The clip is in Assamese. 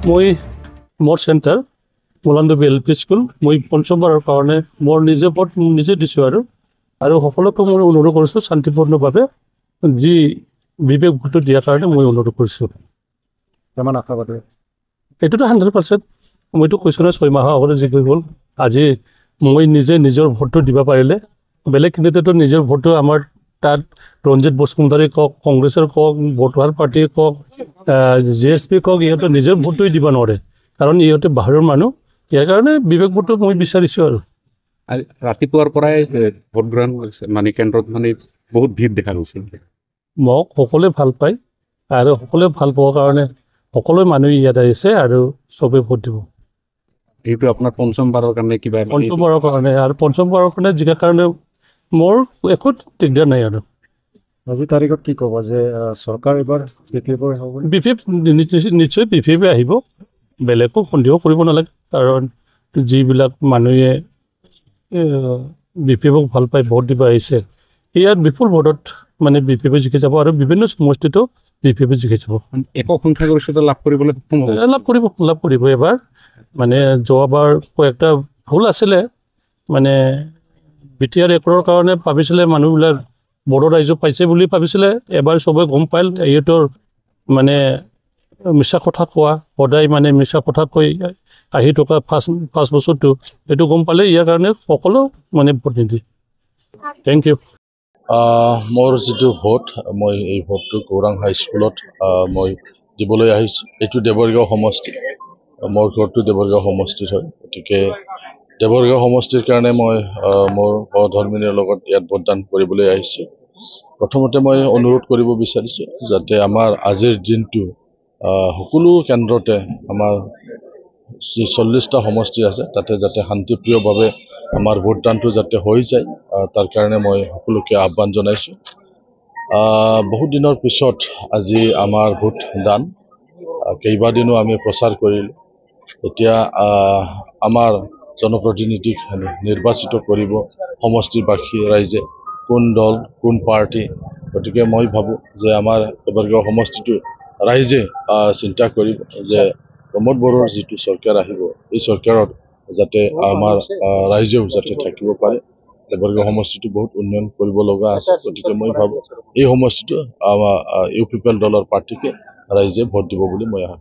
মই মোৰ চেণ্টাৰ মোলান্দবী LP স্কুল মই পঞ্চমবাৰৰ কাৰণে মোৰ নিজে দিছোঁ আৰু সকলোকে মই অনুৰোধ কৰিছোঁ শান্তিপূৰ্ণভাৱে যি বিবেক ভোটটো দিয়াৰ কাৰণে মই অনুৰোধ কৰিছোঁ। কিমান আশাবাদী? এইটোতো 100%। মইতো কৈছোঁ নহয় 6 মাহৰ আগতে যি হৈ গ'ল, আজি মই নিজৰ ভোটটো দিব পাৰিলে বেলেগ কেণ্ডিডেটৰ নিজৰ ভোটটো আমাৰ তাত ৰঞ্জিত বসুমতাৰী কওক, কংগ্ৰেছৰ কওক, ভোটৱাৰ পাৰ্টীয়ে কওক, JSP কওক, ইহঁতে নিজৰ ভোটটোৱে দিব নোৱাৰে কাৰণ ইহঁতে বাহিৰৰ মানুহ। ইয়াৰ কাৰণে বিবেক ভোটটো মই বিচাৰিছোঁ। আৰু ৰাতিপুৱাৰ পৰাই ভোট গ্ৰহণ মানে কেন্দ্ৰত মানে বহুত ভিৰ দেখা গৈছিল। মোক সকলোৱে ভাল পায় আৰু সকলোৱে ভাল পোৱাৰ কাৰণে সকলো মানুহ ইয়াত আহিছে আৰু চবেই ভোট দিব। এইটো আপোনাৰ পঞ্চমবাৰৰ কাৰণে কিবা? পঞ্চমবাৰৰ কাৰণে, আৰু পঞ্চমবাৰৰ কাৰণে জিকাৰ কাৰণে মোৰ একো দিগদাৰ নাই। আৰু আজি তাৰিখত কি ক'ব যে চৰকাৰ এবাৰ BPF নিশ্চয় BPF আহিব, বেলেগো সন্দেহ কৰিব নালাগে কাৰণ যিবিলাক মানুহে BPFক ভাল পাই ভোট দিব আহিছে ইয়াত বিপুল ভোটত মানে BPF জিকি যাব আৰু বিভিন্ন সমষ্টিতো BPF জিকি যাব। একক সংখ্যাগৰিষ্ঠতা লাভ কৰিবলৈ লাভ কৰিব এবাৰ। মানে যোৱাবাৰ কয়েকটা ভুল আছিলে, মানে BTR একৰৰ কাৰণে ভাবিছিলে মানুহবিলাক বড়ো ৰাইজক পাইছে বুলি ভাবিছিলে। এবাৰ চবে গম পাল ইহঁতৰ মানে মিছা কথা কোৱা, সদায় মানে মিছা কথা কৈ আহি থকা 5 বছৰটো এইটো গম পালে ইয়াৰ কাৰণে সকলো মানে ভোট নিদিয়ে। Thank you. মোৰ যিটো ভোট, মই এই ভোটটো গৌৰাং হাইস্কুলত মই দিবলৈ আহিছোঁ। এইটো দেৱৰগাঁও সমষ্টি, মোৰ ঘৰটো দেৱৰগাঁও সমষ্টিত হয়। গতিকে দেৱৰগাঁও সমষ্টিৰ কাৰণে মই মোৰ সহধৰ্মিনীৰ লগত ইয়াত ভোটদান কৰিবলৈ আহিছোঁ। প্ৰথমতে মই অনুৰোধ কৰিব বিচাৰিছোঁ যাতে আমাৰ আজিৰ দিনটো সকলো কেন্দ্ৰতে আমাৰ যি 40টা সমষ্টি আছে তাতে যাতে শান্তিপ্ৰিয়ভাৱে আমাৰ ভোটদানটো যাতে হৈ যায়, তাৰ কাৰণে মই সকলোকে আহ্বান জনাইছোঁ। বহুত দিনৰ পিছত আজি আমাৰ ভোটদান, কেইবাদিনো আমি প্ৰচাৰ কৰিলোঁ। এতিয়া আমাৰ জনপ্ৰতিনিধিক নিৰ্বাচিত কৰিব সমষ্টিবাসী ৰাইজে, কোন দল কোন পাৰ্টি। গতিকে মই ভাবোঁ যে আমাৰ দেৱৰগাঁও সমষ্টিটো ৰাইজে চিন্তা কৰিব যে প্ৰমোদ বড়োৰ যিটো চৰকাৰ আহিব, এই চৰকাৰত যাতে আমাৰ ৰাইজেও যাতে থাকিব পাৰে। দেৱৰগাঁও সমষ্টিটো বহুত উন্নয়ন কৰিব লগা আছে। গতিকে মই ভাবোঁ এই সমষ্টিটো আমাৰ UPPL দলৰ পাৰ্টীকে ৰাইজে ভোট দিব বুলি মই আশা